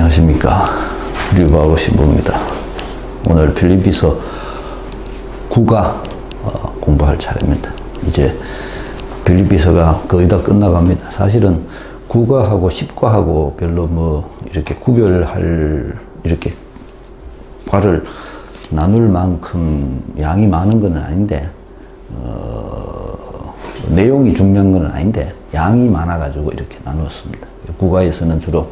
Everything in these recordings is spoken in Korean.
안녕하십니까. 류바오 신부입니다. 오늘 필리피서 9가 공부할 차례입니다. 이제 필리피서가 거의 다 끝나갑니다. 사실은 9과하고 10과하고 별로 이렇게 이렇게 과를 나눌 만큼 양이 많은 건 아닌데, 내용이 중요한 건 아닌데, 양이 많아가지고 이렇게 나누었습니다. 9과에서는 주로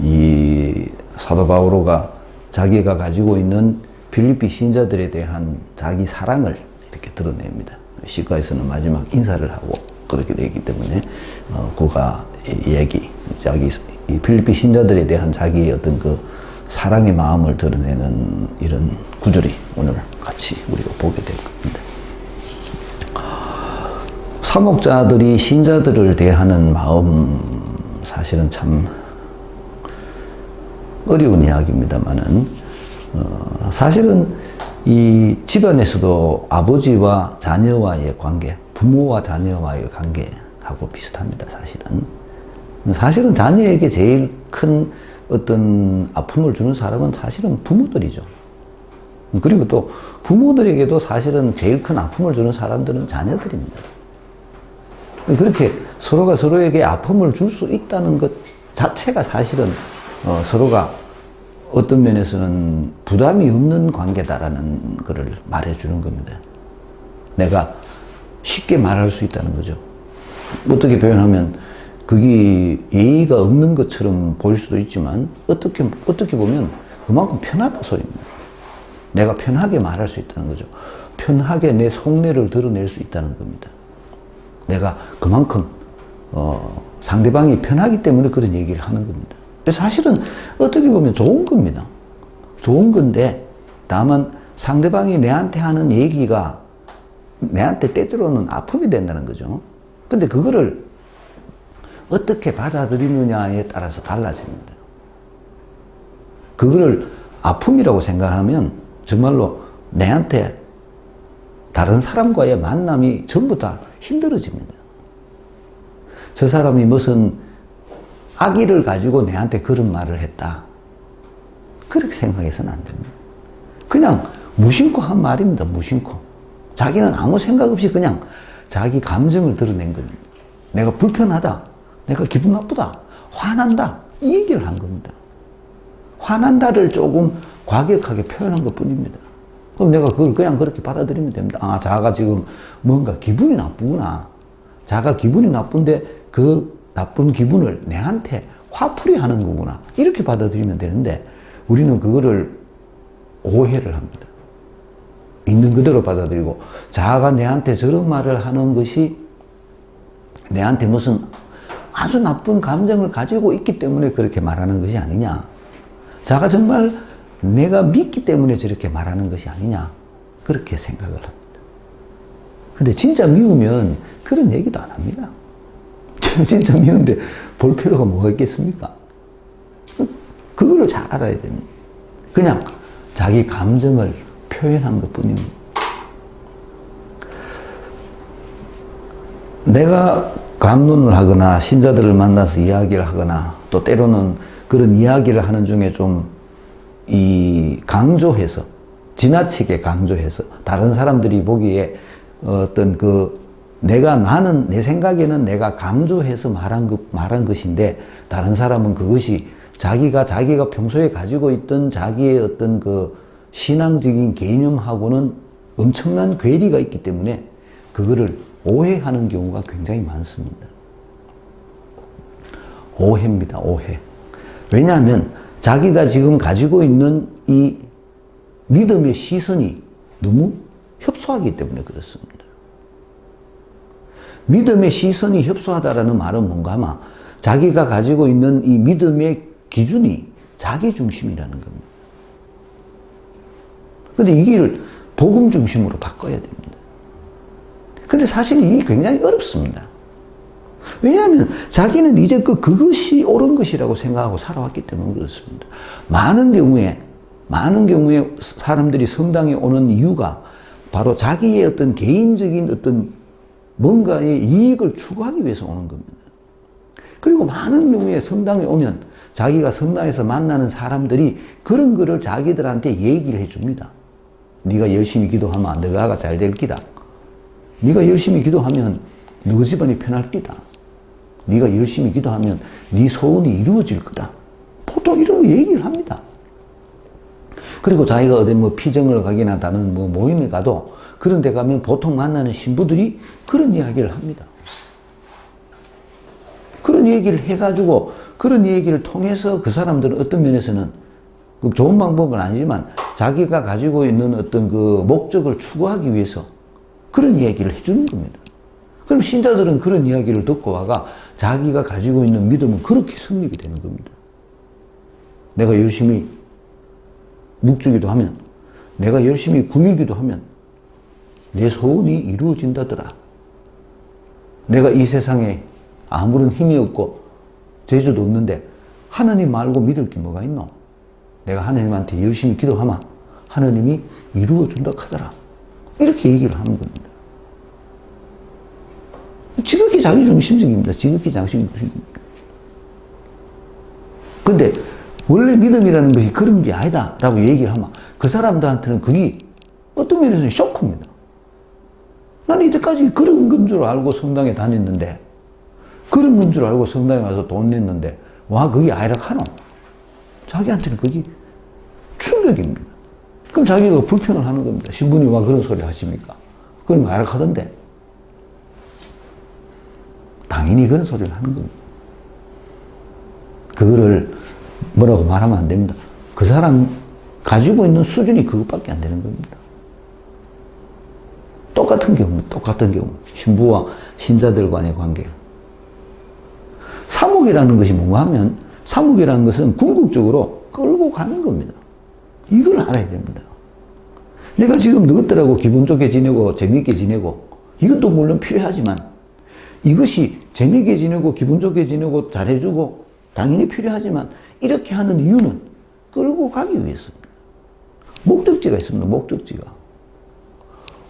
이 사도 바오로가 자기가 가지고 있는 필리피 신자들에 대한 자기 사랑을 이렇게 드러냅니다. 10과에서는 마지막 인사를 하고 그렇게 되기 때문에 9과 얘기, 이 필리피 신자들에 대한 자기의 어떤 그 사랑의 마음을 드러내는 이런 구절이 오늘 같이 우리가 보게 될 겁니다. 사목자들이 신자들을 대하는 마음, 사실은 참 어려운 이야기입니다만은, 사실은 이 집안에서도 아버지와 자녀와의 관계, 부모와 자녀와의 관계하고 비슷합니다, 사실은. 사실은 자녀에게 제일 큰 어떤 아픔을 주는 사람은 사실은 부모들이죠. 그리고 또 부모들에게도 사실은 제일 큰 아픔을 주는 사람들은 자녀들입니다. 그렇게 서로가 서로에게 아픔을 줄 수 있다는 것 자체가 사실은 서로가 어떤 면에서는 부담이 없는 관계다라는 것을 말해주는 겁니다. 내가 쉽게 말할 수 있다는 거죠. 어떻게 표현하면 그게 예의가 없는 것처럼 보일 수도 있지만 어떻게 보면 그만큼 편하다 소리입니다. 내가 편하게 말할 수 있다는 거죠. 편하게 내 속내를 드러낼 수 있다는 겁니다. 내가 그만큼 상대방이 편하기 때문에 그런 얘기를 하는 겁니다. 사실은 어떻게 보면 좋은 겁니다. 좋은 건데, 다만 상대방이 내한테 하는 얘기가 내한테 때때로는 아픔이 된다는 거죠. 근데 그거를 어떻게 받아들이느냐에 따라서 달라집니다. 그거를 아픔이라고 생각하면 정말로 내한테 다른 사람과의 만남이 전부 다 힘들어집니다. 저 사람이 무슨 악의를 가지고 내한테 그런 말을 했다, 그렇게 생각해서는 안 됩니다. 그냥 무심코 한 말입니다. 무심코. 자기는 아무 생각 없이 그냥 자기 감정을 드러낸 겁니다. 내가 불편하다, 내가 기분 나쁘다, 화난다, 이 얘기를 한 겁니다. 화난다를 조금 과격하게 표현한 것 뿐입니다. 그럼 내가 그걸 그냥 그렇게 받아들이면 됩니다. 아, 자가 지금 뭔가 기분이 나쁘구나. 자가 기분이 나쁜데 그 나쁜 기분을 내한테 화풀이 하는 거구나, 이렇게 받아들이면 되는데, 우리는 그거를 오해를 합니다. 있는 그대로 받아들이고, 자아가 내한테 저런 말을 하는 것이 내한테 무슨 아주 나쁜 감정을 가지고 있기 때문에 그렇게 말하는 것이 아니냐, 자아가 정말 내가 믿기 때문에 저렇게 말하는 것이 아니냐, 그렇게 생각을 합니다. 근데 진짜 미우면 그런 얘기도 안 합니다. 진짜 미운데 볼 필요가 뭐가 있겠습니까? 그거를 잘 알아야 됩니다. 그냥 자기 감정을 표현한 것 뿐입니다. 내가 강론을 하거나 신자들을 만나서 이야기를 하거나, 또 때로는 그런 이야기를 하는 중에 좀 강조해서, 지나치게 강조해서 다른 사람들이 보기에 어떤 나는 내 생각에는 내가 강조해서 말한 것인데, 다른 사람은 그것이 자기가 평소에 가지고 있던 자기의 어떤 그 신앙적인 개념하고는 엄청난 괴리가 있기 때문에 그거를 오해하는 경우가 굉장히 많습니다. 오해입니다, 오해. 왜냐하면 자기가 지금 가지고 있는 이 믿음의 시선이 너무 협소하기 때문에 그렇습니다. 믿음의 시선이 협소하다라는 말은 뭔가 하면 자기가 가지고 있는 이 믿음의 기준이 자기 중심이라는 겁니다. 근데 이걸 복음 중심으로 바꿔야 됩니다. 근데 사실 이게 굉장히 어렵습니다. 왜냐하면 자기는 이제 그것이 옳은 것이라고 생각하고 살아왔기 때문에 그렇습니다. 많은 경우에 사람들이 성당에 오는 이유가 바로 자기의 어떤 개인적인 어떤 뭔가의 이익을 추구하기 위해서 오는 겁니다. 그리고 많은 경우에 성당에 오면 자기가 성당에서 만나는 사람들이 그런 거를 자기들한테 얘기를 해줍니다. 네가 열심히 기도하면 너가 잘 될 기다. 네가 열심히 기도하면 너 집안이 편할 기다. 네가 열심히 기도하면 네 소원이 이루어질 거다. 보통 이런 거 얘기를 합니다. 그리고 자기가 어디 뭐 피정을 가기나 다른 뭐 모임에 가도 그런 데 가면 보통 만나는 신부들이 그런 이야기를 합니다. 그런 얘기를 해가지고 그런 얘기를 통해서 그 사람들은 어떤 면에서는 좋은 방법은 아니지만 자기가 가지고 있는 어떤 그 목적을 추구하기 위해서 그런 이야기를 해주는 겁니다. 그럼 신자들은 그런 이야기를 듣고 와가 자기가 가지고 있는 믿음은 그렇게 성립이 되는 겁니다. 내가 열심히 묵주기도 하면, 내가 열심히 구일기도 하면 내 소원이 이루어진다더라. 내가 이 세상에 아무런 힘이 없고 재주도 없는데 하나님 말고 믿을 게 뭐가 있노? 내가 하나님한테 열심히 기도하면 하나님이 이루어준다 하더라. 이렇게 얘기를 하는 겁니다. 지극히 자기중심적입니다. 지극히 자기중심적입니다. 근데 원래 믿음이라는 것이 그런 게 아니다 라고 얘기를 하면 그 사람들한테는 그게 어떤 면에서는 쇼크입니다. 나는 이때까지 그런 건 줄 알고 성당에 다녔는데, 그런 건 줄 알고 성당에 가서 돈 냈는데 와 그게 아이락하노? 자기한테는 그게 충격입니다. 그럼 자기가 불평을 하는 겁니다. 신부님 와 그런 소리 하십니까? 그런 거 아이락하던데. 당연히 그런 소리를 하는 겁니다. 그거를 뭐라고 말하면 안 됩니다. 그 사람 가지고 있는 수준이 그것밖에 안 되는 겁니다. 똑같은 경우, 신부와 신자들 간의 관계. 사목이라는 것이 뭔가 하면, 사목이라는 것은 궁극적으로 끌고 가는 겁니다. 이걸 알아야 됩니다. 내가 지금 너희들하고 기분 좋게 지내고 재미있게 지내고 이것도 물론 필요하지만 이것이 재미있게 지내고 기분 좋게 지내고 잘해주고 당연히 필요하지만 이렇게 하는 이유는 끌고 가기 위해서입니다. 목적지가 있습니다. 목적지가.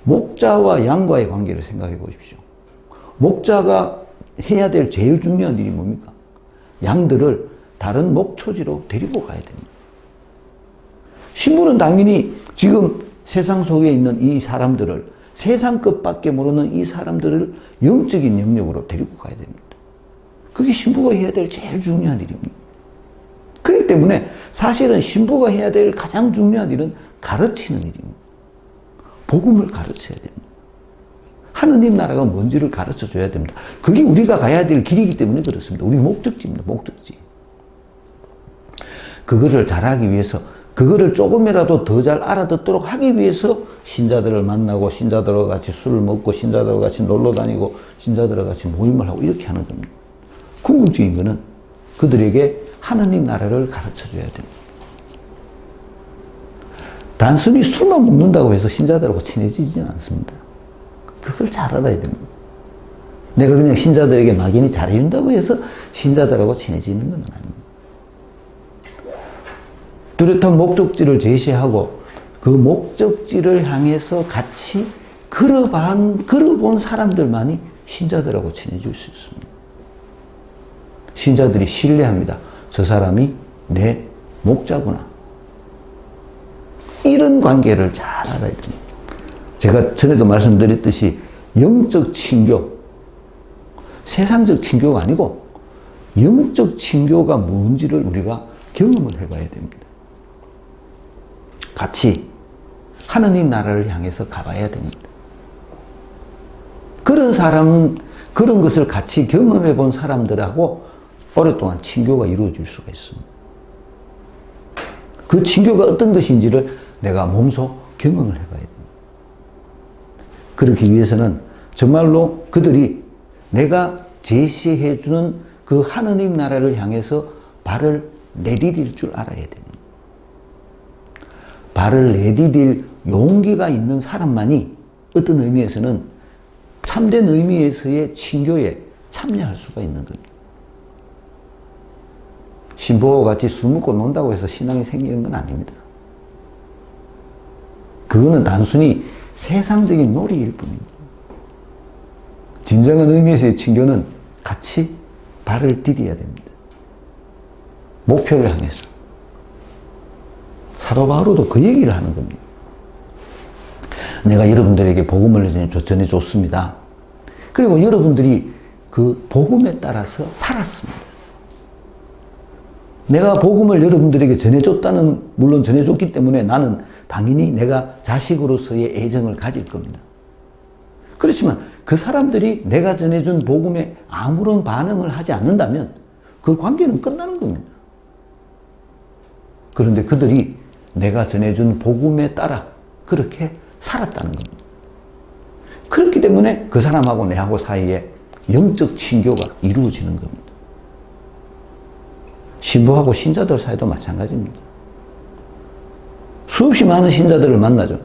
목자와 양과의 관계를 생각해 보십시오. 목자가 해야 될 제일 중요한 일이 뭡니까? 양들을 다른 목초지로 데리고 가야 됩니다. 신부는 당연히 지금 세상 속에 있는 이 사람들을, 세상 것밖에 모르는 이 사람들을 영적인 영역으로 데리고 가야 됩니다. 그게 신부가 해야 될 제일 중요한 일입니다. 그렇기 때문에 사실은 신부가 해야 될 가장 중요한 일은 가르치는 일입니다. 복음을 가르쳐야 됩니다. 하느님 나라가 뭔지를 가르쳐 줘야 됩니다. 그게 우리가 가야 될 길이기 때문에 그렇습니다. 우리 목적지입니다. 목적지. 그거를 잘하기 위해서, 그거를 조금이라도 더 잘 알아듣도록 하기 위해서 신자들을 만나고 신자들과 같이 술을 먹고 신자들과 같이 놀러 다니고 신자들과 같이 모임을 하고 이렇게 하는 겁니다. 궁극적인 거는 그들에게 하느님 나라를 가르쳐 줘야 됩니다. 단순히 술만 먹는다고 해서 신자들하고 친해지지는 않습니다. 그걸 잘 알아야 됩니다. 내가 그냥 신자들에게 막연히 잘해준다고 해서 신자들하고 친해지는 건 아닙니다. 뚜렷한 목적지를 제시하고 그 목적지를 향해서 같이 걸어본 사람들만이 신자들하고 친해질 수 있습니다. 신자들이 신뢰합니다. 저 사람이 내 목자구나. 이런 관계를 잘 알아야 됩니다. 제가 전에도 말씀드렸듯이 영적 친교, 세상적 친교가 아니고 영적 친교가 뭔지를 우리가 경험을 해봐야 됩니다. 같이 하느님 나라를 향해서 가봐야 됩니다. 그런 사람은 그런 것을 같이 경험해 본 사람들하고 오랫동안 친교가 이루어질 수가 있습니다. 그 친교가 어떤 것인지를 내가 몸소 경험을 해봐야 됩니다. 그렇기 위해서는 정말로 그들이 내가 제시해주는 그 하느님 나라를 향해서 발을 내디딜 줄 알아야 됩니다. 발을 내디딜 용기가 있는 사람만이 어떤 의미에서는 참된 의미에서의 친교에 참여할 수가 있는 겁니다. 신부와 같이 술 먹고 논다고 해서 신앙이 생기는 건 아닙니다. 그거는 단순히 세상적인 놀이일 뿐입니다. 진정한 의미에서의 친교는 같이 발을 디뎌야 됩니다. 목표를 향해서. 사도 바울도 그 얘기를 하는 겁니다. 내가 여러분들에게 복음을 전해줬습니다. 그리고 여러분들이 그 복음에 따라서 살았습니다. 내가 복음을 여러분들에게 물론 전해줬기 때문에 나는 당연히 내가 자식으로서의 애정을 가질 겁니다. 그렇지만 그 사람들이 내가 전해준 복음에 아무런 반응을 하지 않는다면 그 관계는 끝나는 겁니다. 그런데 그들이 내가 전해준 복음에 따라 그렇게 살았다는 겁니다. 그렇기 때문에 그 사람하고 내하고 사이에 영적 친교가 이루어지는 겁니다. 신부하고 신자들 사이도 마찬가지입니다. 수없이 많은 신자들을 만나죠.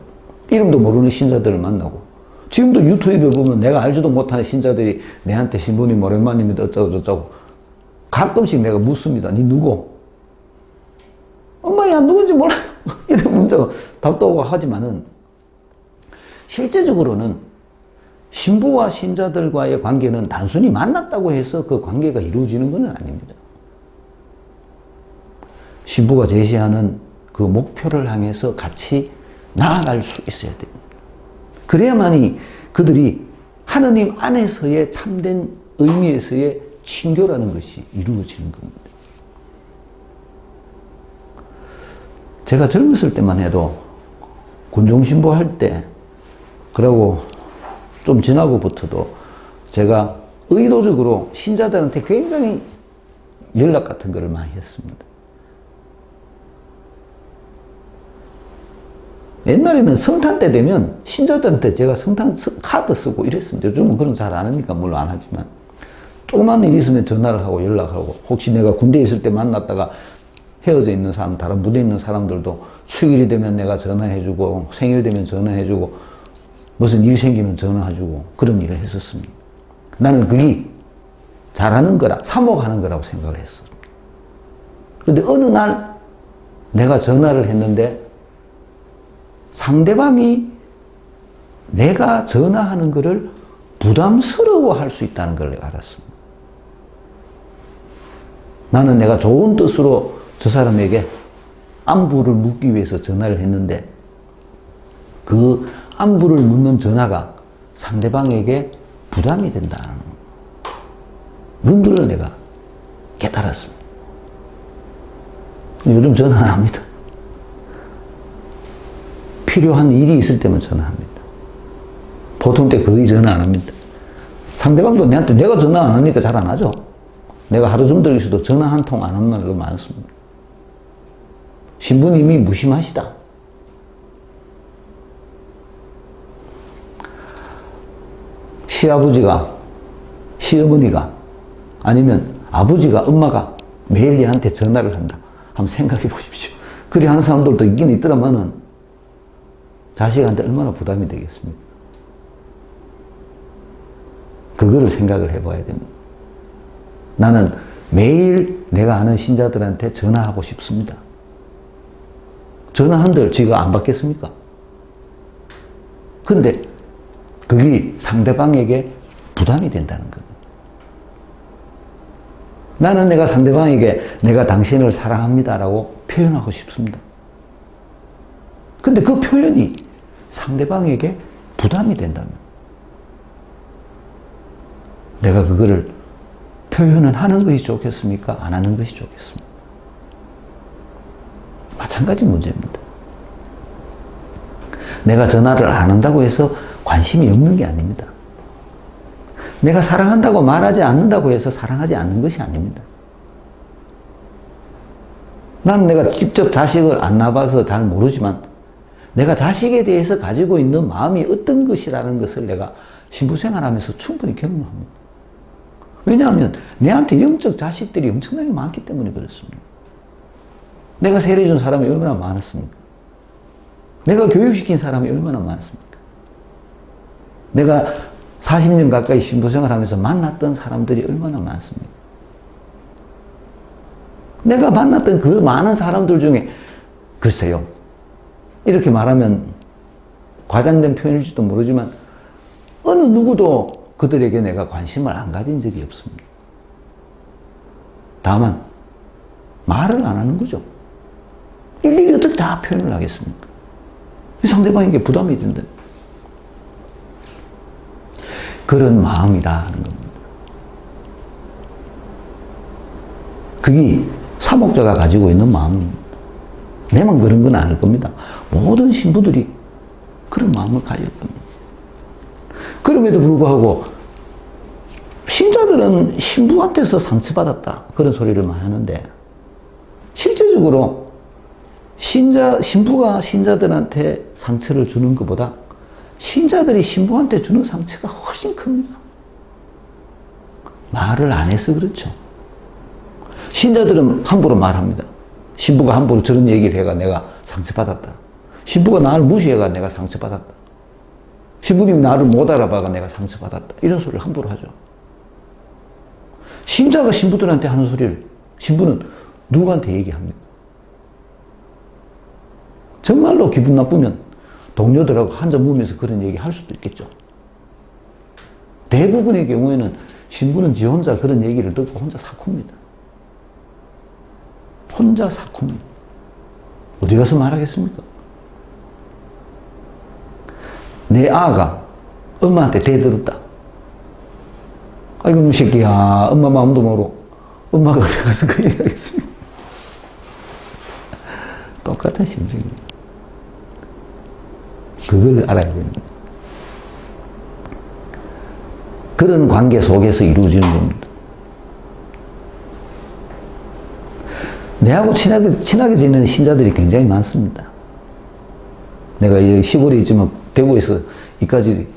이름도 모르는 신자들을 만나고, 지금도 유튜브에 보면 내가 알지도 못하는 신자들이 내한테 신부님 오랜만입니다 어쩌고 저쩌고 가끔씩 내가 묻습니다. 니 누구? 엄마야 누군지 몰라. 이런 문자가 답답하고 하지만은 실제적으로는 신부와 신자들과의 관계는 단순히 만났다고 해서 그 관계가 이루어지는 건 아닙니다. 신부가 제시하는 그 목표를 향해서 같이 나아갈 수 있어야 됩니다. 그래야만이 그들이 하느님 안에서의 참된 의미에서의 친교라는 것이 이루어지는 겁니다. 제가 젊었을 때만 해도 군종신부 할 때, 그러고 좀 지나고부터도 제가 의도적으로 신자들한테 굉장히 연락 같은 거를 많이 했습니다. 옛날에는 성탄 때 되면 신자들한테 제가 성탄 카드 쓰고 이랬습니다. 요즘은 그런 잘 안 하니까 물론 안 하지만 조그만 일 있으면 전화를 하고 연락하고, 혹시 내가 군대에 있을 때 만났다가 헤어져 있는 사람, 다른 부대에 있는 사람들도 축일이 되면 내가 전화해주고, 생일 되면 전화해주고, 무슨 일 생기면 전화해주고, 그런 일을 했었습니다. 나는 그게 잘하는 거라, 사목하는 거라고 생각을 했습니다. 근데 어느 날 내가 전화를 했는데 상대방이 내가 전화하는 것을 부담스러워 할 수 있다는 걸 내가 알았습니다. 나는 내가 좋은 뜻으로 저 사람에게 안부를 묻기 위해서 전화를 했는데 그 안부를 묻는 전화가 상대방에게 부담이 된다는 문제를 내가 깨달았습니다. 요즘 전화 안 합니다. 필요한 일이 있을 때만 전화합니다. 보통 때 거의 전화 안 합니다. 상대방도 내한테 내가 전화 안 하니까 잘 안 하죠. 내가 하루 정도 있어도 전화 한 통 안 하는 날도 많습니다. 신부님이 무심하시다. 시아버지가, 시어머니가, 아니면 아버지가, 엄마가 매일 얘한테 전화를 한다. 한번 생각해 보십시오. 그리 하는 사람들도 있긴 있더라면은 자식한테 얼마나 부담이 되겠습니까? 그거를 생각을 해봐야 됩니다. 나는 매일 내가 아는 신자들한테 전화하고 싶습니다. 전화한들 지가 안 받겠습니까? 근데 그게 상대방에게 부담이 된다는 겁니다. 나는 내가 상대방에게 내가 당신을 사랑합니다라고 표현하고 싶습니다. 근데 그 표현이 상대방에게 부담이 된다면 내가 그거를 표현을 하는 것이 좋겠습니까? 안 하는 것이 좋겠습니까? 마찬가지 문제입니다. 내가 전화를 안 한다고 해서 관심이 없는 게 아닙니다. 내가 사랑한다고 말하지 않는다고 해서 사랑하지 않는 것이 아닙니다. 난 내가 직접 자식을 안 낳아봐서 잘 모르지만 내가 자식에 대해서 가지고 있는 마음이 어떤 것이라는 것을 내가 신부생활하면서 충분히 경험합니다. 왜냐하면 내한테 영적 자식들이 엄청나게 많기 때문에 그렇습니다. 내가 세례준 사람이 얼마나 많았습니까? 내가 교육시킨 사람이 얼마나 많습니까? 내가 40년 가까이 신부생활하면서 만났던 사람들이 얼마나 많습니까? 내가 만났던 그 많은 사람들 중에 글쎄요, 이렇게 말하면 과장된 표현일지도 모르지만 어느 누구도 그들에게 내가 관심을 안 가진 적이 없습니다. 다만 말을 안 하는 거죠. 일일이 어떻게 다 표현을 하겠습니까? 상대방에게 부담이 된다. 그런 마음이라는 겁니다. 그게 사목자가 가지고 있는 마음입니다. 내만 그런 건 아닐 겁니다. 모든 신부들이 그런 마음을 가질 겁니다. 그럼에도 불구하고 신자들은 신부한테서 상처받았다 그런 소리를 많이 하는데 실제적으로 신부가 신자들한테 상처를 주는 것보다 신자들이 신부한테 주는 상처가 훨씬 큽니다. 말을 안 해서 그렇죠. 신자들은 함부로 말합니다. 신부가 함부로 저런 얘기를 해가 내가 상처받았다. 신부가 나를 무시해가 내가 상처받았다. 신부님이 나를 못 알아봐가 내가 상처받았다. 이런 소리를 함부로 하죠. 신자가 신부들한테 하는 소리를 신부는 누구한테 얘기합니까? 정말로 기분 나쁘면 동료들하고 한잔 먹으면서 그런 얘기 할 수도 있겠죠. 대부분의 경우에는 신부는 지 혼자 그런 얘기를 듣고 혼자 사쿠입니다. 혼자 사쿠입니다. 어디 가서 말하겠습니까? 내 아가 엄마한테 대들었다. 아이고, 이 새끼야. 엄마 마음도 모르고. 엄마가 어디 가서 그 얘기를 하겠습니까? 똑같은 심정입니다. 그걸 알아야 됩니다. 그런 관계 속에서 이루어지는 겁니다. 내하고 친하게 지내는 신자들이 굉장히 많습니다. 내가 이 시골에 있지만 대구에서 이까지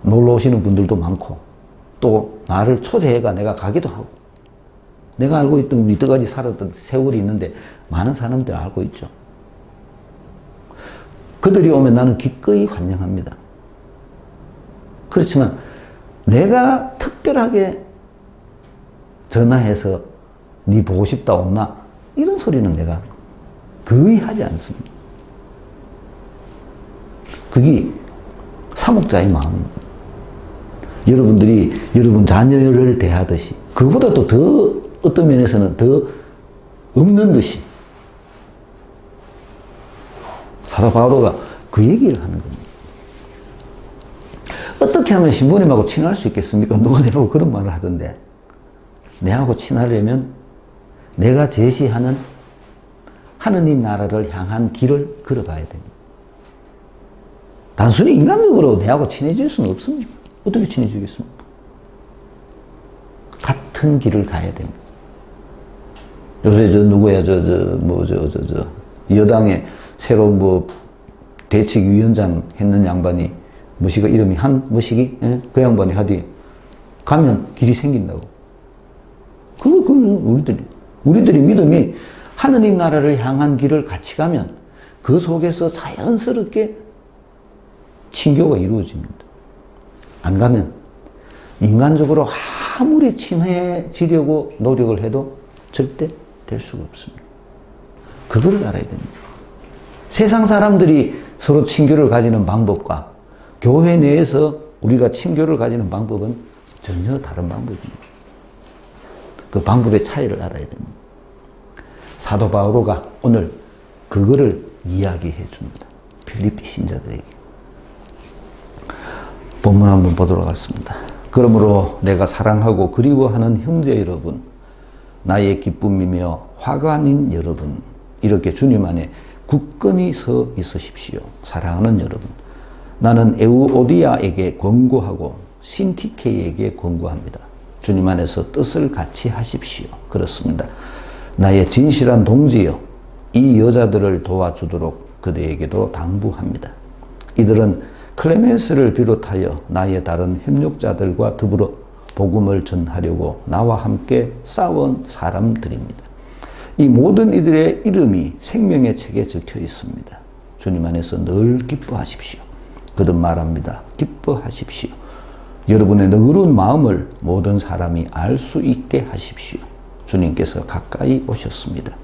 놀러 오시는 분들도 많고 또 나를 초대해가 내가 가기도 하고 내가 알고 있던 이때까지 살았던 세월이 있는데 많은 사람들이 알고 있죠. 그들이 오면 나는 기꺼이 환영합니다. 그렇지만 내가 특별하게 전화해서 네 보고 싶다 없나 이런 소리는 내가 거의 하지 않습니다. 그게 사목자의 마음입니다. 여러분들이 여러분 자녀를 대하듯이 그보다 또 더 어떤 면에서는 더 없는 듯이 사도 바오로가 그 얘기를 하는 겁니다. 어떻게 하면 신부님하고 친할 수 있겠습니까? 누가 내보고 그런 말을 하던데 내하고 친하려면 내가 제시하는 하느님 나라를 향한 길을 걸어가야 됩니다. 단순히 인간적으로 내하고 친해질 수는 없습니다. 어떻게 친해지겠습니까? 같은 길을 가야 됩니다. 요새 누구야, 여당의 새로 대책위원장 했는 양반이, 이름이 뭐시기? 예? 그 양반이 하디, 가면 길이 생긴다고. 우리들이 믿음이 하느님 나라를 향한 길을 같이 가면 그 속에서 자연스럽게 친교가 이루어집니다. 안 가면 인간적으로 아무리 친해지려고 노력을 해도 절대 될 수가 없습니다. 그거를 알아야 됩니다. 세상 사람들이 서로 친교를 가지는 방법과 교회 내에서 우리가 친교를 가지는 방법은 전혀 다른 방법입니다. 그 방법의 차이를 알아야 됩니다. 사도 바오로가 오늘 그거를 이야기해 줍니다. 필리피 신자들에게. 본문 한번 보도록 하겠습니다. 그러므로 내가 사랑하고 그리워하는 형제 여러분, 나의 기쁨이며 화관인 여러분, 이렇게 주님 안에 굳건히 서 있으십시오. 사랑하는 여러분, 나는 에우오디아에게 권고하고 신티케에게 권고합니다. 주님 안에서 뜻을 같이 하십시오. 그렇습니다. 나의 진실한 동지여, 이 여자들을 도와주도록 그대에게도 당부합니다. 이들은 클레멘스를 비롯하여 나의 다른 협력자들과 더불어 복음을 전하려고 나와 함께 싸운 사람들입니다. 이 모든 이들의 이름이 생명의 책에 적혀 있습니다. 주님 안에서 늘 기뻐하십시오. 거듭 말합니다. 기뻐하십시오. 여러분의 너그러운 마음을 모든 사람이 알 수 있게 하십시오. 주님께서 가까이 오셨습니다.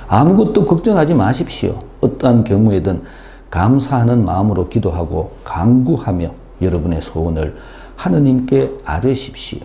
아무것도 걱정하지 마십시오. 어떠한 경우에든 감사하는 마음으로 기도하고 간구하며 여러분의 소원을 하느님께 아뢰십시오.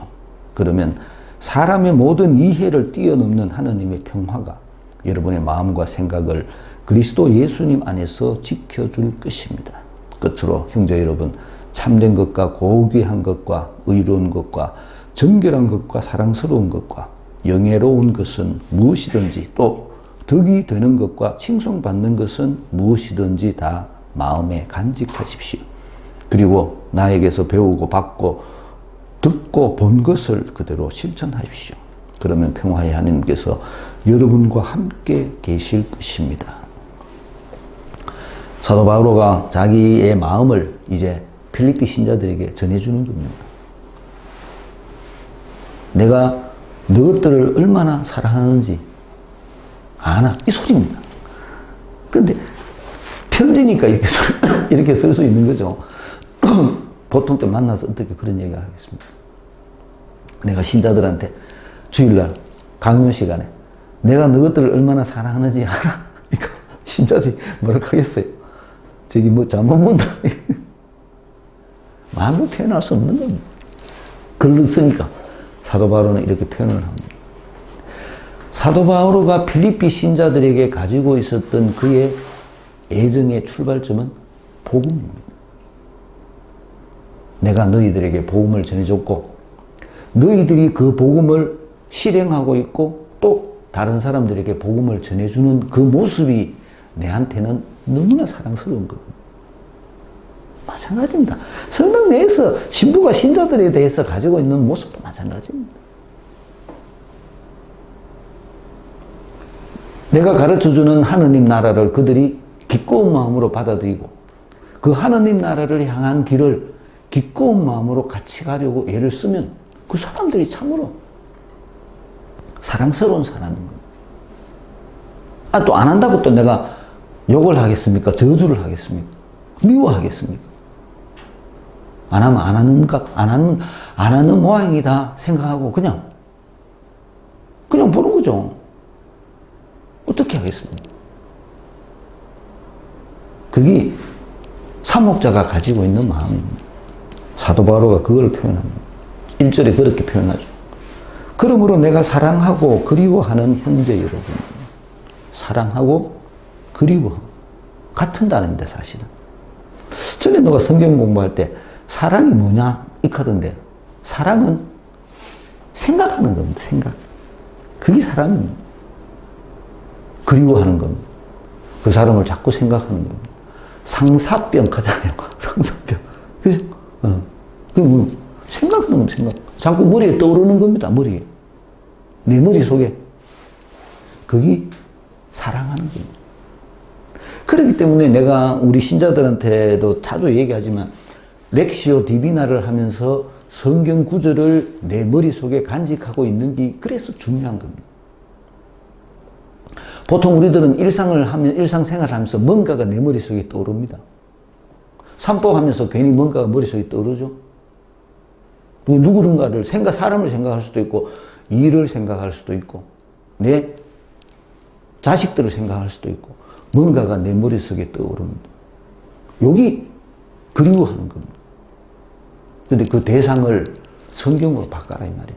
그러면 사람의 모든 이해를 뛰어넘는 하느님의 평화가 여러분의 마음과 생각을 그리스도 예수님 안에서 지켜줄 것입니다. 끝으로 형제 여러분, 참된 것과 고귀한 것과 의로운 것과 정결한 것과 사랑스러운 것과 영예로운 것은 무엇이든지 또 덕이 되는 것과 칭송받는 것은 무엇이든지 다 마음에 간직하십시오. 그리고 나에게서 배우고 받고 듣고 본 것을 그대로 실천하십시오. 그러면 평화의 하나님께서 여러분과 함께 계실 것입니다. 사도 바오로가 자기의 마음을 이제 필리피 신자들에게 전해주는 겁니다. 내가 너희들을 얼마나 사랑하는지 아나? 이 소리입니다. 근데 편지니까 이렇게 쓸 수 있는 거죠. 보통 때 만나서 어떻게 그런 얘기를 하겠습니까? 내가 신자들한테 주일날 강연 시간에 내가 너희들을 얼마나 사랑하는지 알아? 그러니까 신자들이 뭐라 하겠어요? 저기 뭐 잘못 본다. 말로 표현할 수 없는 겁니다. 글로 쓰니까 사도 바오로는 이렇게 표현을 합니다. 사도 바오로가 필리피 신자들에게 가지고 있었던 그의 애정의 출발점은 복음입니다. 내가 너희들에게 복음을 전해줬고 너희들이 그 복음을 실행하고 있고 또 다른 사람들에게 복음을 전해주는 그 모습이 내한테는 너무나 사랑스러운 겁니다. 마찬가지입니다. 성당 내에서 신부가 신자들에 대해서 가지고 있는 모습도 마찬가지입니다. 내가 가르쳐주는 하느님 나라를 그들이 기꺼운 마음으로 받아들이고 그 하느님 나라를 향한 길을 기꺼운 마음으로 같이 가려고 애를 쓰면 그 사람들이 참으로 사랑스러운 사람인 겁니다. 또 안 한다고 또 내가 욕을 하겠습니까? 저주를 하겠습니까? 미워하겠습니까? 안 하면 안 하는 모양이다 생각하고 그냥 보는 거죠. 어떻게 하겠습니까? 그게 사목자가 가지고 있는 마음입니다. 사도 바오로가 그걸 표현합니다. 1절에 그렇게 표현하죠. 그러므로 내가 사랑하고 그리워하는 형제 여러분. 사랑하고 그리워하고 같은 단어입니다, 사실은. 전에 누가 성경 공부할 때 사랑이 뭐냐? 이카던데 사랑은 생각하는 겁니다. 생각. 그게 사랑입니다. 그리워하는 겁니다. 그 사람을 자꾸 생각하는 겁니다. 상사병 하잖아요. 상사병. 그죠? 뭐 생각하는 겁니다. 생각. 자꾸 머리에 떠오르는 겁니다. 머리에. 내 머릿속에. 그게 사랑하는 겁니다. 그렇기 때문에 내가 우리 신자들한테도 자주 얘기하지만 렉시오 디비나를 하면서 성경 구절을 내 머릿속에 간직하고 있는 게 그래서 중요한 겁니다. 보통 우리들은 일상생활을 하면서 뭔가가 내 머릿속에 떠오릅니다. 산법하면서 괜히 뭔가가 머릿속에 떠오르죠. 누구든가를 사람을 생각할 수도 있고, 일을 생각할 수도 있고, 내 자식들을 생각할 수도 있고, 뭔가가 내 머릿속에 떠오릅니다. 여기 그리워하는 겁니다. 근데 그 대상을 성경으로 바꿔라 이 말입니다.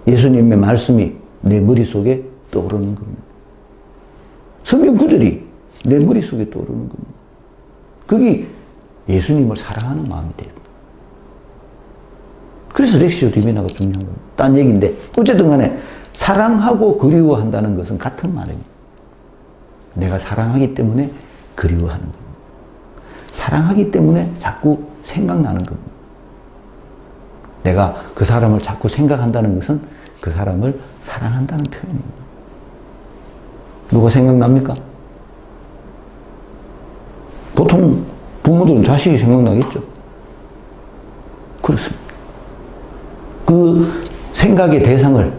예수님의 말씀이 내 머릿속에 떠오르는 겁니다. 성경 구절이 내 머릿속에 떠오르는 겁니다. 그게 예수님을 사랑하는 마음이 돼요. 그래서 렉시오 디비나가 중요한 겁니다. 딴 얘기인데 어쨌든 간에 사랑하고 그리워한다는 것은 같은 말입니다. 내가 사랑하기 때문에 그리워하는 겁니다. 사랑하기 때문에 자꾸 생각나는 겁니다. 내가 그 사람을 자꾸 생각한다는 것은 그 사람을 사랑한다는 표현입니다. 누가 생각납니까? 보통 부모들은 자식이 생각나겠죠. 그렇습니다. 그 생각의 대상을,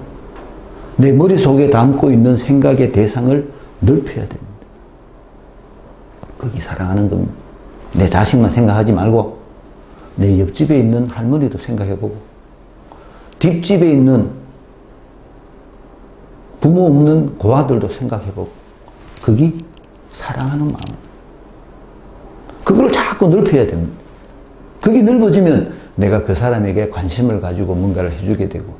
내 머릿속에 담고 있는 생각의 대상을 넓혀야 됩니다. 그게 사랑하는 겁니다. 내 자식만 생각하지 말고 내 옆집에 있는 할머니도 생각해보고 뒷집에 있는 부모 없는 고아들도 생각해보고 그게 사랑하는 마음. 그걸 자꾸 넓혀야 됩니다. 그게 넓어지면 내가 그 사람에게 관심을 가지고 뭔가를 해주게 되고,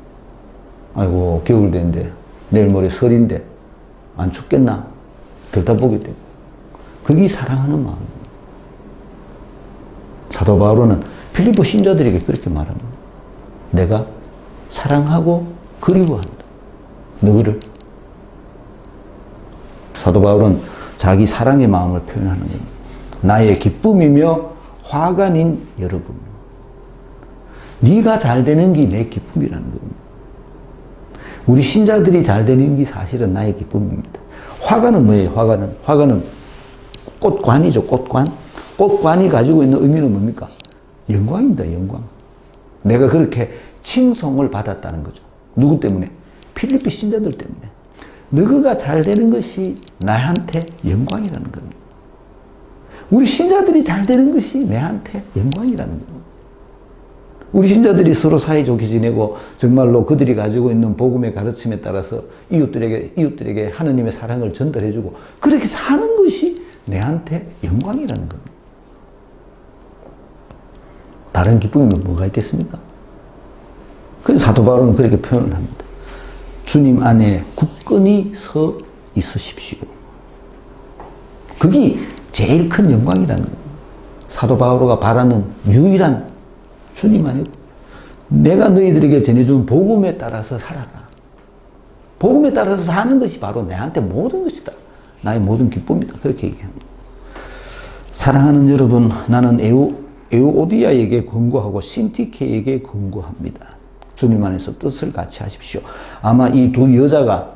아이고 겨울 된데 내일 모레 설인데 안 춥겠나 들다보게 되고, 그게 사랑하는 마음입니다. 사도 바울은 필리포 신자들에게 그렇게 말합니다. 내가 사랑하고 그리워한다. 너희를. 사도 바울은 자기 사랑의 마음을 표현하는 겁니다. 나의 기쁨이며 화관인 여러분. 네가 잘 되는 게 내 기쁨이라는 겁니다. 우리 신자들이 잘 되는 게 사실은 나의 기쁨입니다. 화관은 뭐예요? 화관은 꽃관이죠. 꽃관. 꽃관이 가지고 있는 의미는 뭡니까? 영광입니다. 영광. 내가 그렇게 칭송을 받았다는 거죠. 누구 때문에? 필리피 신자들 때문에. 너희가 잘 되는 것이 나한테 영광이라는 겁니다. 우리 신자들이 잘 되는 것이 내한테 영광이라는 겁니다. 우리 신자들이 서로 사이좋게 지내고 정말로 그들이 가지고 있는 복음의 가르침에 따라서 이웃들에게 하느님의 사랑을 전달해주고 그렇게 사는 것이 내한테 영광이라는 겁니다. 다른 기쁨이면 뭐가 있겠습니까? 그래서 사도 바울은 그렇게 표현을 합니다. 주님 안에 굳건히 서 있으십시오. 그게 제일 큰 영광이라는 겁니다. 사도 바울가 바라는 유일한 주님 안에 내가 너희들에게 전해준 복음에 따라서 살아라. 복음에 따라서 사는 것이 바로 내한테 모든 것이다. 나의 모든 기쁨이다. 그렇게 얘기합니다. 사랑하는 여러분, 나는 에우오디아에게 권고하고 신티케에게 권고합니다. 주님 안에서 뜻을 같이 하십시오. 아마 이 두 여자가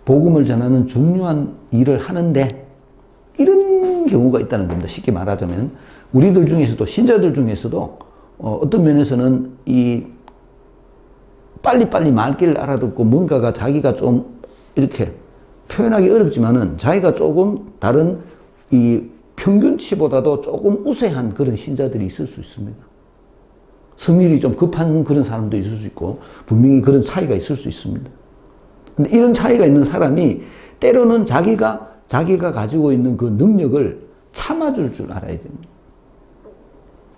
복음을 전하는 중요한 일을 하는데 이런 경우가 있다는 겁니다. 쉽게 말하자면 우리들 중에서도 신자들 중에서도 어떤 면에서는 이 빨리빨리 말귀를 알아듣고 뭔가가 자기가 좀 이렇게 표현하기 어렵지만은 자기가 조금 다른 이 평균치보다도 조금 우세한 그런 신자들이 있을 수 있습니다. 성질이 좀 급한 그런 사람도 있을 수 있고 분명히 그런 차이가 있을 수 있습니다. 근데 이런 차이가 있는 사람이 때로는 자기가 가지고 있는 그 능력을 참아줄 줄 알아야 됩니다.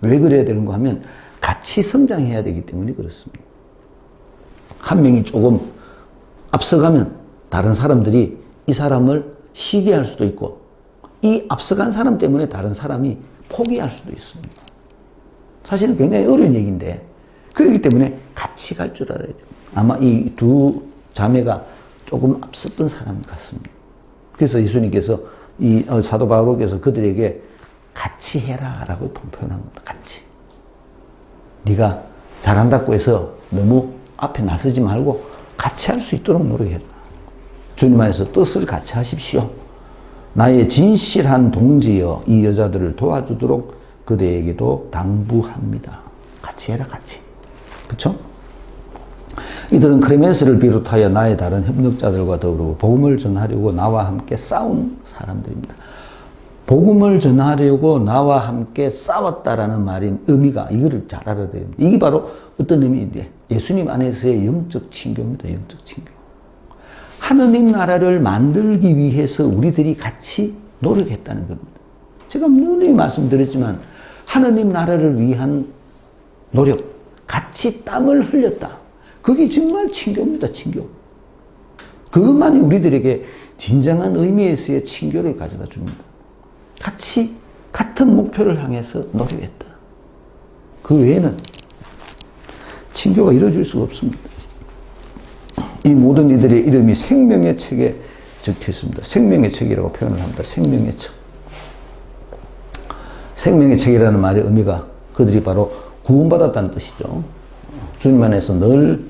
왜 그래야 되는가 하면 같이 성장해야 되기 때문에 그렇습니다. 한 명이 조금 앞서가면 다른 사람들이 이 사람을 시기할 수도 있고 이 앞서간 사람 때문에 다른 사람이 포기할 수도 있습니다. 사실은 굉장히 어려운 얘기인데 그렇기 때문에 같이 갈 줄 알아야 됩니다. 아마 이 두 자매가 조금 앞섰던 사람 같습니다. 그래서 예수님께서 이 사도 바울께서 그들에게 같이 해라 라고 표현한 겁니다. 같이. 네가 잘한다고 해서 너무 앞에 나서지 말고 같이 할 수 있도록 노력해라. 주님 안에서 뜻을 같이 하십시오. 나의 진실한 동지여 이 여자들을 도와주도록 그대에게도 당부합니다. 같이 해라, 같이. 그쵸? 이들은 크레멘스를 비롯하여 나의 다른 협력자들과 더불어 복음을 전하려고 나와 함께 싸운 사람들입니다. 복음을 전하려고 나와 함께 싸웠다라는 말인 의미가 이거를 잘 알아야 됩니다. 이게 바로 어떤 의미인데 예수님 안에서의 영적 친교입니다. 영적 친교. 하느님 나라를 만들기 위해서 우리들이 같이 노력했다는 겁니다. 제가 분명히 말씀드렸지만 하느님 나라를 위한 노력, 같이 땀을 흘렸다. 그게 정말 친교입니다. 친교. 그것만이 우리들에게 진정한 의미에서의 친교를 가져다 줍니다. 같이 같은 목표를 향해서 노력했다. 그 외에는 친교가 이루어질 수가 없습니다. 이 모든 이들의 이름이 생명의 책에 적혀 있습니다. 생명의 책이라고 표현을 합니다. 생명의 책. 생명의 책이라는 말의 의미가 그들이 바로 구원받았다는 뜻이죠. 주님 안에서 늘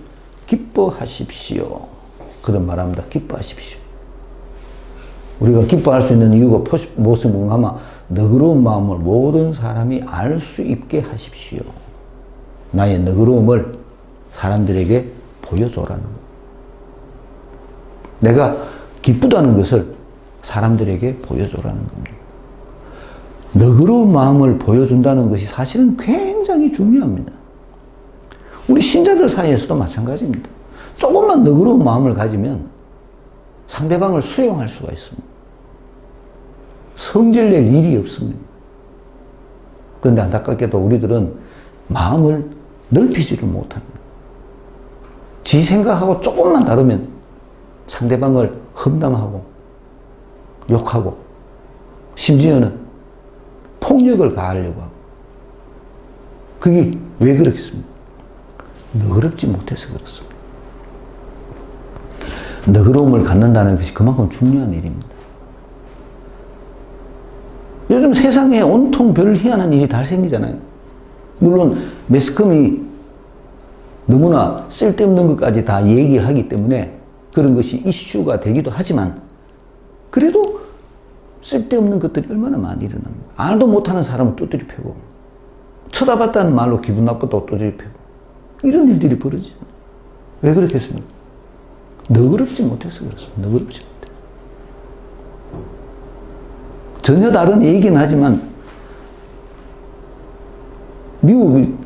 기뻐하십시오. 그런 말합니다. 기뻐하십시오. 우리가 기뻐할 수 있는 이유가 무엇이 뭔가 하면 너그러운 마음을 모든 사람이 알 수 있게 하십시오. 나의 너그러움을 사람들에게 보여줘라는 것. 내가 기쁘다는 것을 사람들에게 보여줘라는 겁니다. 너그러운 마음을 보여준다는 것이 사실은 굉장히 중요합니다. 우리 신자들 사이에서도 마찬가지입니다. 조금만 너그러운 마음을 가지면 상대방을 수용할 수가 있습니다. 성질낼 일이 없습니다. 그런데 안타깝게도 우리들은 마음을 넓히지를 못합니다. 지 생각하고 조금만 다르면 상대방을 험담하고 욕하고 심지어는 폭력을 가하려고 하고. 그게 왜 그렇겠습니까? 너그럽지 못해서 그렇습니다. 너그러움을 갖는다는 것이 그만큼 중요한 일입니다. 요즘 세상에 온통 별 희한한 일이 다 생기잖아요. 물론 매스컴이 너무나 쓸데없는 것까지 다 얘기를 하기 때문에 그런 것이 이슈가 되기도 하지만 그래도 쓸데없는 것들이 얼마나 많이 일어납니다. 알도 못하는 사람을 두드려 패고 쳐다봤다는 말로 기분 나쁘다고 두드려 패고 이런 일들이 벌어지죠. 왜 그렇겠습니까? 너그럽지 못해서 그렇습니다. 너그럽지 못해. 전혀 다른 얘기긴 하지만 미국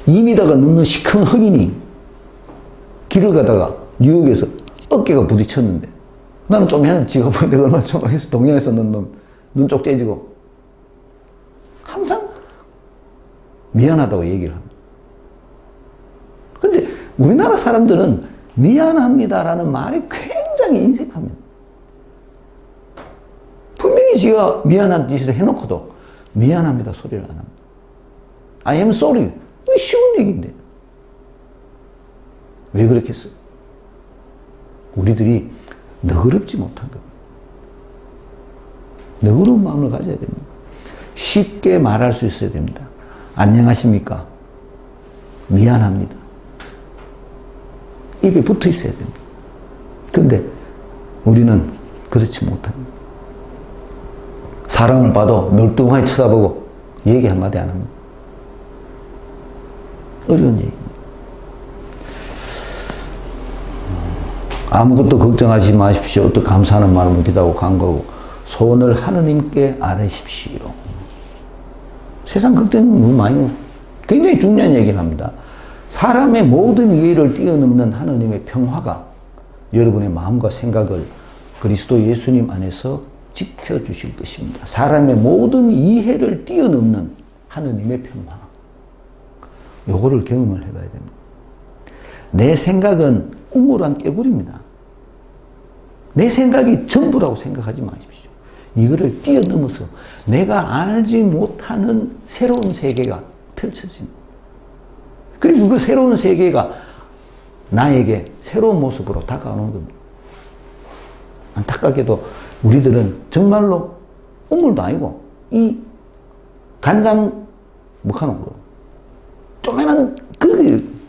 2m가 넘는 시큰 흑인이 길을 가다가 뉴욕에서 어깨가 부딪혔는데 나는 좀 해는 지가 보니 내가 얼마나 좋아해서 동양에서 넣은 놈, 눈 쪽 째지고 항상 미안하다고 얘기를 합니다. 근데 우리나라 사람들은 미안합니다라는 말이 굉장히 인색합니다. 분명히 지가 미안한 짓을 해놓고도 미안합니다 소리를 안 합니다. I am sorry. 쉬운 얘기인데. 왜 그렇겠어요? 우리들이 너그럽지 못한 겁니다. 너그러운 마음을 가져야 됩니다. 쉽게 말할 수 있어야 됩니다. 안녕하십니까? 미안합니다. 입에 붙어 있어야 됩니다. 근데 우리는 그렇지 못합니다. 사람을 봐도 멀뚱하게 쳐다보고 얘기 한마디 안 합니다. 어려운 얘기입니다. 아무것도 걱정하지 마십시오. 어떤 감사하는 마음을 기도하고 간구하고 소원을 하느님께 아뢰십시오. 세상 걱정은 너무 많이 굉장히 중요한 얘기를 합니다. 사람의 모든 이해를 뛰어넘는 하느님의 평화가 여러분의 마음과 생각을 그리스도 예수님 안에서 지켜주실 것입니다. 사람의 모든 이해를 뛰어넘는 하느님의 평화. 요거를 경험을 해봐야 됩니다. 내 생각은 우물한 깨구리입니다. 내 생각이 전부라고 생각하지 마십시오. 이거를 뛰어넘어서 내가 알지 못하는 새로운 세계가 펼쳐집니다. 그리고 그 새로운 세계가 나에게 새로운 모습으로 다가오는 겁니다. 안타깝게도 우리들은 정말로 우물도 아니고 이 간장 뭐하는 거 조그만한 그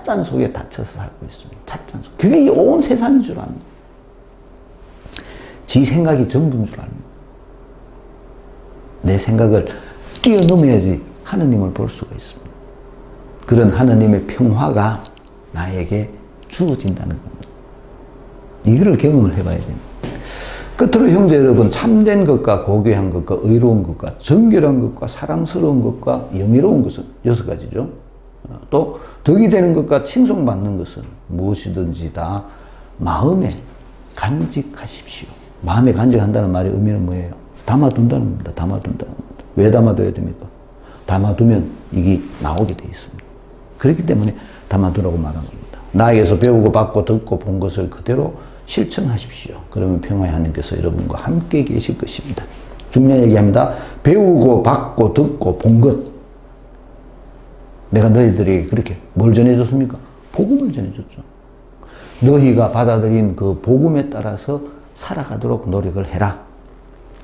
찻잔 속에 닫혀서 살고 있습니다. 찻잔 속. 그게 온 세상인 줄 압니다. 지 생각이 전부인 줄 압니다. 내 생각을 뛰어넘어야지 하느님을 볼 수가 있습니다. 그런 하느님의 평화가 나에게 주어진다는 겁니다. 이거를 경험을 해봐야 됩니다. 끝으로 형제 여러분, 참된 것과 고귀한 것과 의로운 것과 정결한 것과 사랑스러운 것과 영예로운 것은 6가지죠. 또 덕이 되는 것과 칭송받는 것은 무엇이든지 다 마음에 간직하십시오. 마음에 간직한다는 말의 의미는 뭐예요? 담아둔다는 겁니다. 담아둔다는 겁니다. 왜 담아둬야 됩니까? 담아두면 이게 나오게 돼 있습니다. 그렇기 때문에 담아두라고 말한 겁니다. 나에게서 배우고 받고 듣고 본 것을 그대로 실천하십시오. 그러면 평화의 하나님께서 여러분과 함께 계실 것입니다. 중요한 얘기합니다. 배우고 받고 듣고 본 것. 내가 너희들에게 그렇게 뭘 전해줬습니까? 복음을 전해줬죠. 너희가 받아들인 그 복음에 따라서 살아가도록 노력을 해라.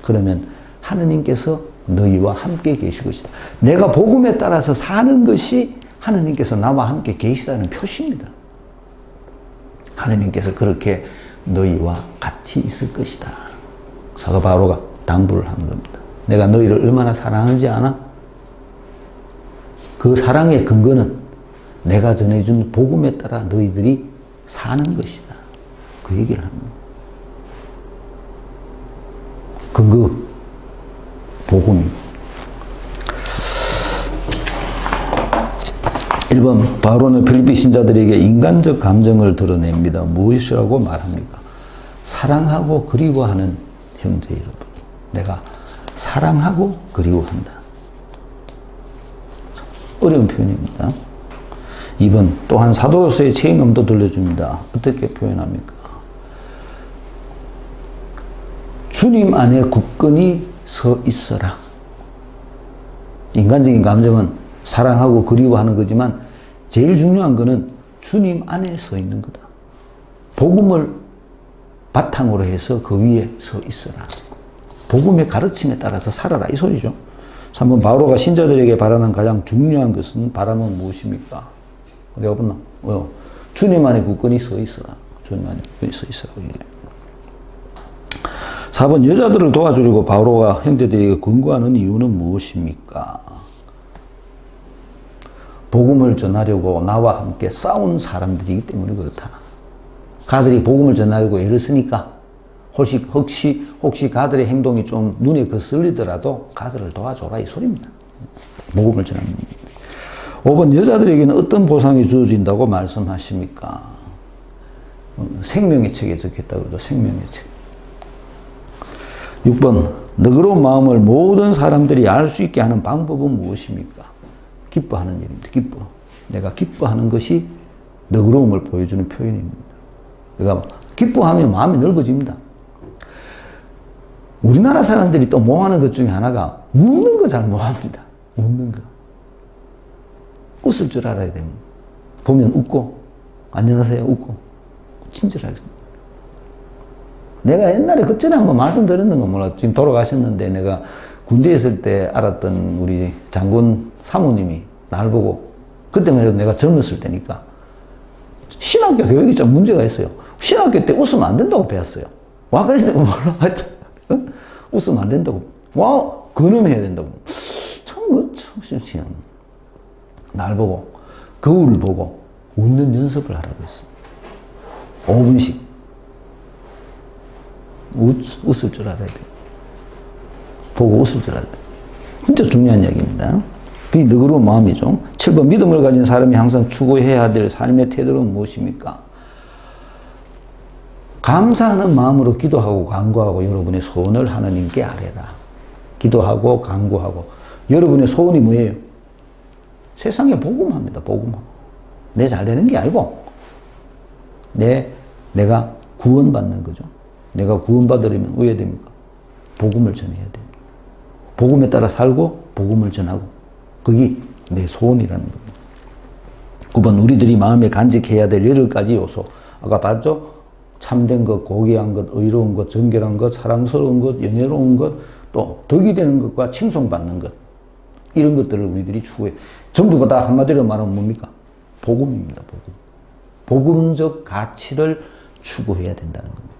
그러면 하느님께서 너희와 함께 계실 것이다. 내가 복음에 따라서 사는 것이 하느님께서 나와 함께 계시다는 표시입니다. 하느님께서 그렇게 너희와 같이 있을 것이다. 사도 바울가 당부를 하는 겁니다. 내가 너희를 얼마나 사랑하는지 아나? 그 사랑의 근거는 내가 전해준 복음에 따라 너희들이 사는 것이다. 그 얘기를 합니다. 근거, 복음입니다. 1번, 바로는 필리피 신자들에게 인간적 감정을 드러냅니다. 무엇이라고 말합니까? 사랑하고 그리워하는 형제 여러분. 내가 사랑하고 그리워한다. 어려운 표현입니다. 2번, 또한 사도로서의 책임감도 들려줍니다. 어떻게 표현합니까? 주님 안에 굳건히 서 있어라. 인간적인 감정은 사랑하고 그리워하는 거지만 제일 중요한 거는 주님 안에 서 있는 거다. 복음을 바탕으로 해서 그 위에 서 있어라. 복음의 가르침에 따라서 살아라. 이 소리죠. 3번, 바오로가 신자들에게 바라는 가장 중요한 것은 바람은 무엇입니까? 내가 봤나? 주님 안에 굳건히 서 있어라. 주님 안에 굳건히 서 있어라. 4번, 여자들을 도와주려고 바오로가 형제들에게 권고하는 이유는 무엇입니까? 복음을 전하려고 나와 함께 싸운 사람들이기 때문에 그렇다. 가들이 복음을 전하려고 애를 쓰니까 혹시 가들의 행동이 좀 눈에 거슬리더라도 가들을 도와줘라 이 소리입니다. 복음을 전하는 겁니다. 5번, 여자들에게는 어떤 보상이 주어진다고 말씀하십니까? 생명의 책에 적혔다고 그러죠. 생명의 책. 6번, 너그러운 마음을 모든 사람들이 알 수 있게 하는 방법은 무엇입니까? 기뻐하는 일입니다. 기뻐. 내가 기뻐하는 것이 너그러움을 보여주는 표현입니다. 내가 기뻐하면 마음이 넓어집니다. 우리나라 사람들이 또 뭐하는 것 중에 하나가 웃는 거 잘 못합니다. 웃는 거. 웃을 줄 알아야 됩니다. 보면 웃고, 안녕하세요 웃고, 친절하게. 내가 옛날에 그전에 한번 말씀드렸는 거 몰라. 지금 돌아가셨는데 내가 군대에 있을 때 알았던 우리 장군 사모님이 날 보고, 그때만 해도 내가 젊었을 때니까 신학교 교육이 좀 문제가 있어요. 신학교 때 웃으면 안 된다고 배웠어요. 와, 그랬는데 몰라. 웃으면 안 된다고. 와, 근엄해야 된다고. 참, 신기한. 날 보고, 거울을 보고 웃는 연습을 하라고 했어요. 5분씩. 웃을 줄 알아야 돼요. 보고 웃을 줄 알아야 돼요. 진짜 중요한 이야기입니다. 그게 너그러운 마음이죠. 7번, 믿음을 가진 사람이 항상 추구해야 될 삶의 태도는 무엇입니까? 감사하는 마음으로 기도하고 간구하고 여러분의 소원을 하나님께 아뢰라. 기도하고 간구하고. 여러분의 소원이 뭐예요? 세상에 복음합니다. 복음하고. 내 잘 되는 게 아니고 내가 구원받는 거죠. 내가 구원받으려면 어떻게 됩니까? 복음을 전해야 됩니다. 복음에 따라 살고 복음을 전하고. 그게 내 소원이라는 겁니다. 9번, 우리들이 마음에 간직해야 될 8가지 요소. 아까 봤죠? 참된 것, 고귀한 것, 의로운 것, 정결한 것, 사랑스러운 것, 연애로운 것, 또 덕이 되는 것과 칭송받는 것. 이런 것들을 우리들이 추구해. 전부가 다 한마디로 말하면 뭡니까? 복음입니다. 복음. 복음적 가치를 추구해야 된다는 겁니다.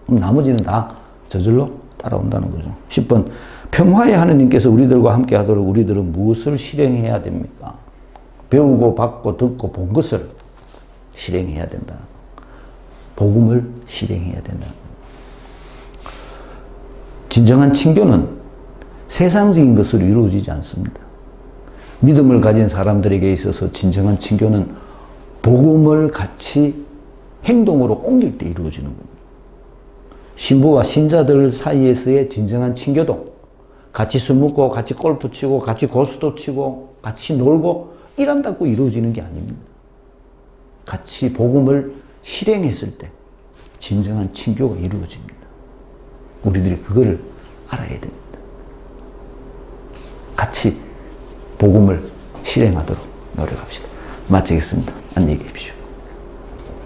그럼 나머지는 다 저절로 따라온다는 거죠. 10번, 평화의 하느님께서 우리들과 함께 하도록 우리들은 무엇을 실행해야 됩니까? 배우고 받고 듣고 본 것을 실행해야 된다. 복음을 실행해야 된다. 진정한 친교는 세상적인 것으로 이루어지지 않습니다. 믿음을 가진 사람들에게 있어서 진정한 친교는 복음을 같이 행동으로 옮길 때 이루어지는 겁니다. 신부와 신자들 사이에서의 진정한 친교도 같이 술 먹고 같이 골프 치고 같이 고스톱 치고 같이 놀고 이런다고 이루어지는 게 아닙니다. 같이 복음을 실행했을 때 진정한 친교가 이루어집니다. 우리들이 그거를 알아야 됩니다. 같이 복음을 실행하도록 노력합시다. 마치겠습니다. 안녕히 계십시오.